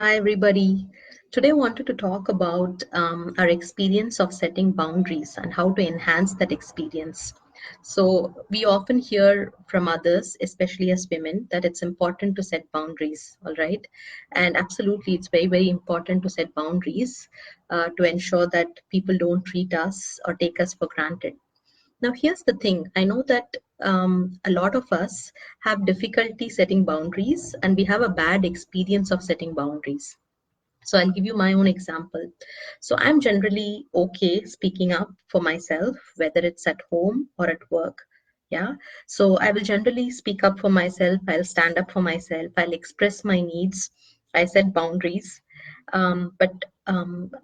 Hi, everybody. Today, I wanted to talk about our experience of setting boundaries and how to enhance that experience. So, we often hear from others, especially as women, that it's important to set boundaries, all right? And absolutely, it's very, very important to set boundaries to ensure that people don't treat us or take us for granted. Now, here's the thing. I know that a lot of us have difficulty setting boundaries and we have a bad experience of setting boundaries. So I'll give you my own example. So I'm generally okay speaking up for myself, whether it's at home or at work. Yeah. So I will generally speak up for myself. I'll stand up for myself. I'll express my needs. I set boundaries. But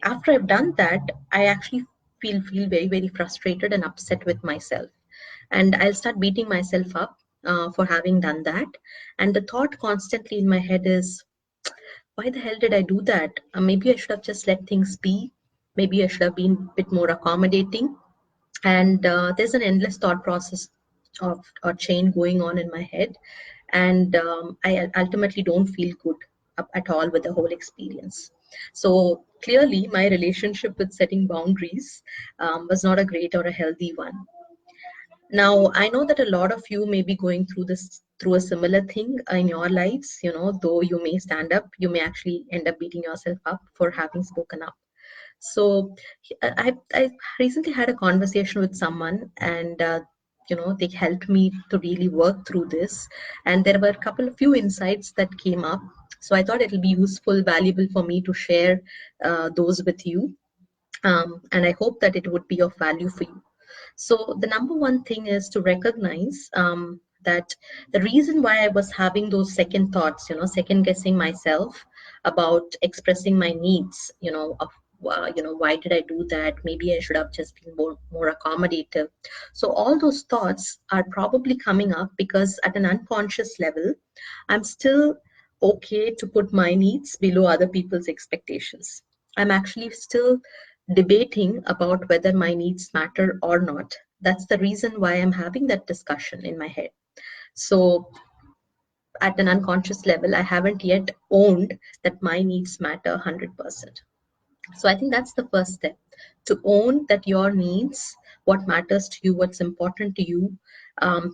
after I've done that, I actually feel very, very frustrated and upset with myself. And I'll start beating myself up for having done that. And the thought constantly in my head is, why the hell did I do that? Maybe I should have just let things be. Maybe I should have been a bit more accommodating. And there's an endless thought process of or chain going on in my head. And I ultimately don't feel good at all with the whole experience. So clearly, my relationship with setting boundaries was not a great or a healthy one. Now, I know that a lot of you may be going through this through a similar thing in your lives. Though you may stand up, you may actually end up beating yourself up for having spoken up. So, I recently had a conversation with someone, and they helped me to really work through this. And there were a couple of few insights that came up. So I thought it'll be useful, valuable for me to share those with you. And I hope that it would be of value for you. So the number one thing is to recognize that the reason why I was having those second thoughts, second guessing myself about expressing my needs, of why did I do that? Maybe I should have just been more accommodative. So all those thoughts are probably coming up because at an unconscious level, I'm still okay to put my needs below other people's expectations. I'm actually still debating about whether my needs matter or not. That's the reason why I'm having that discussion in my head. So, at an unconscious level, I haven't yet owned that my needs matter 100%. So, I think that's the first step, to own that your needs, what matters to you, what's important to you,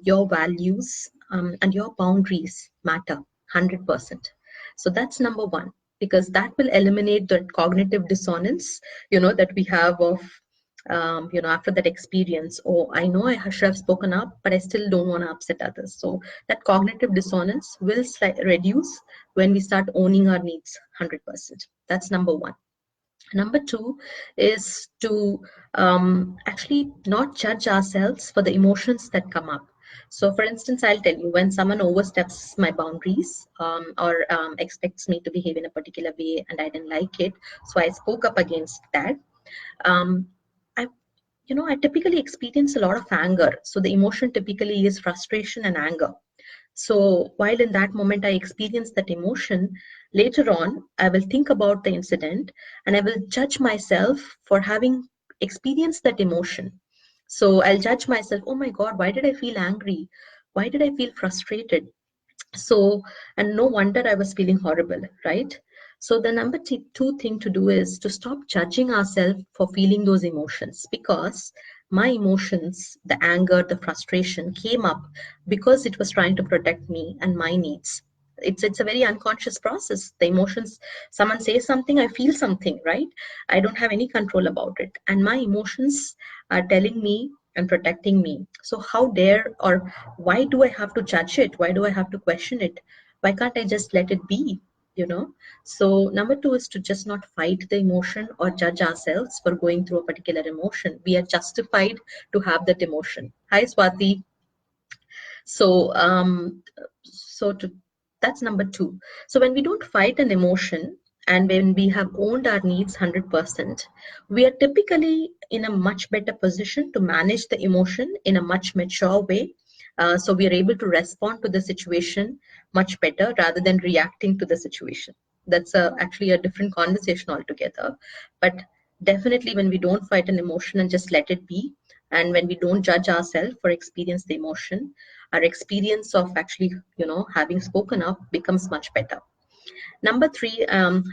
your values, and your boundaries matter 100%. So, that's number one, because that will eliminate the cognitive dissonance, that we have of after that experience. Oh, I know I should have spoken up, but I still don't want to upset others. So that cognitive dissonance will reduce when we start owning our needs 100%. That's number one. Number two is to actually not judge ourselves for the emotions that come up. So, for instance, I'll tell you, when someone oversteps my boundaries or expects me to behave in a particular way and I didn't like it, so I spoke up against that. Um, I I typically experience a lot of anger. So the emotion typically is frustration and anger. So while in that moment I experience that emotion, later on I will think about the incident and I will judge myself for having experienced that emotion. So I'll judge myself, oh my God, why did I feel angry? Why did I feel frustrated? So, and no wonder I was feeling horrible, right? So the number two thing to do is to stop judging ourselves for feeling those emotions, because my emotions, the anger, the frustration came up because it was trying to protect me and my needs. It's a very unconscious process. The emotions, someone says something, I feel something, right? I don't have any control about it. And my emotions are telling me and protecting me. So how dare, or why do I have to judge it? Why do I have to question it? Why can't I just let it be? So number two is to just not fight the emotion or judge ourselves for going through a particular emotion. We are justified to have that emotion. Hi, Swati. So, that's number two. So when we don't fight an emotion and when we have owned our needs 100%, we are typically in a much better position to manage the emotion in a much mature way. So we are able to respond to the situation much better rather than reacting to the situation. That's actually a different conversation altogether. But definitely when we don't fight an emotion and just let it be, and when we don't judge ourselves for experience the emotion, our experience of actually having spoken up becomes much better. Number three,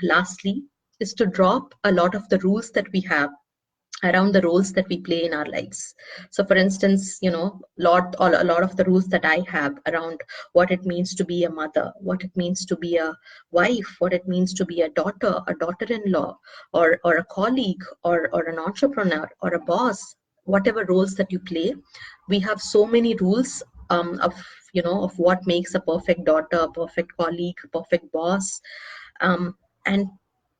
lastly, is to drop a lot of the rules that we have around the roles that we play in our lives. So for instance, a lot of the rules that I have around what it means to be a mother, what it means to be a wife, what it means to be a daughter-in-law, or a colleague, or an entrepreneur, or a boss, whatever roles that you play, we have so many rules of what makes a perfect daughter, a perfect colleague, a perfect boss. And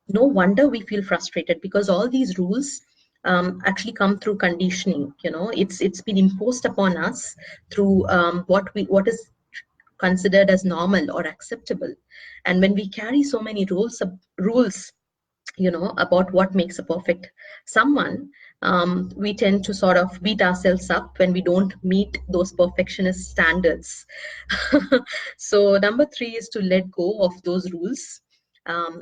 no wonder we feel frustrated, because all these rules actually come through conditioning. It's been imposed upon us through what is considered as normal or acceptable. And when we carry so many rules about what makes a perfect someone, we tend to sort of beat ourselves up when we don't meet those perfectionist standards. So number three is to let go of those rules,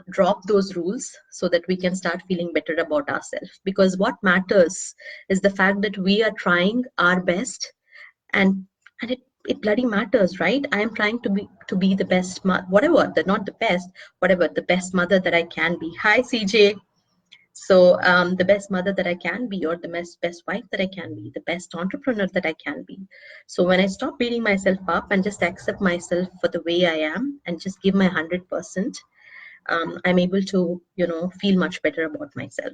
drop those rules, so that we can start feeling better about ourselves. Because what matters is the fact that we are trying our best, and it bloody matters, right? I am trying to be the best whatever, not the best, whatever, the best mother that I can be. Hi, CJ. So the best mother that I can be, or the best wife that I can be, the best entrepreneur that I can be. So when I stop beating myself up and just accept myself for the way I am and just give my 100%, I'm able to feel much better about myself.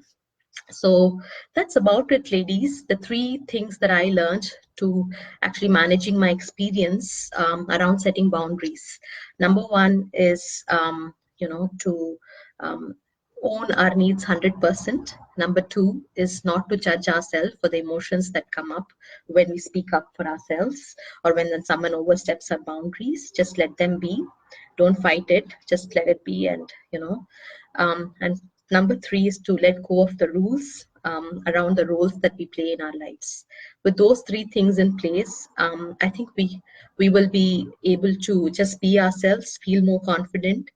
So that's about it, ladies. The three things that I learned to actually managing my experience around setting boundaries. Number one is, to um, own our needs 100%. Number two is not to judge ourselves for the emotions that come up when we speak up for ourselves, or when someone oversteps our boundaries. Just let them be. Don't fight it. Just let it be. And number three is to let go of the rules around the roles that we play in our lives. With those three things in place, I think we will be able to just be ourselves, feel more confident,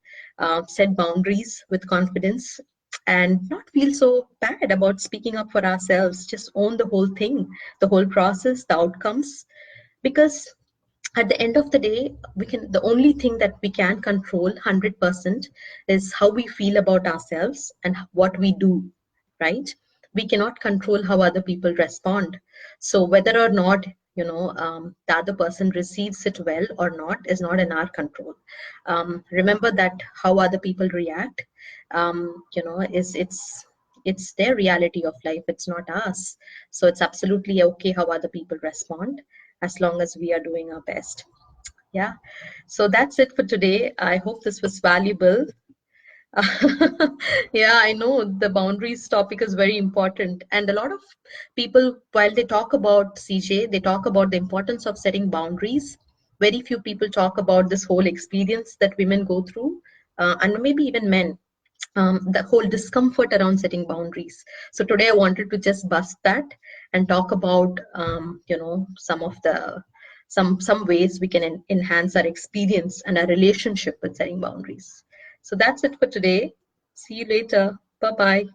set boundaries with confidence, and not feel so bad about speaking up for ourselves. Just own the whole thing, the whole process, the outcomes, because at the end of the day, the only thing that we can control 100% is how we feel about ourselves and what we do, right? We cannot control how other people respond. So whether or not the other person receives it well or not is not in our control. Remember that how other people react, is it's their reality of life. It's not us. So it's absolutely okay how other people respond, as long as we are doing our best. Yeah. So that's it for today. I hope this was valuable. Yeah, I know the boundaries topic is very important. And a lot of people, while they talk about CJ, they talk about the importance of setting boundaries. Very few people talk about this whole experience that women go through, and maybe even men, the whole discomfort around setting boundaries. So today I wanted to just bust that and talk about some of the some ways we can enhance our experience and our relationship with setting boundaries. So that's it for today. See you later. Bye bye.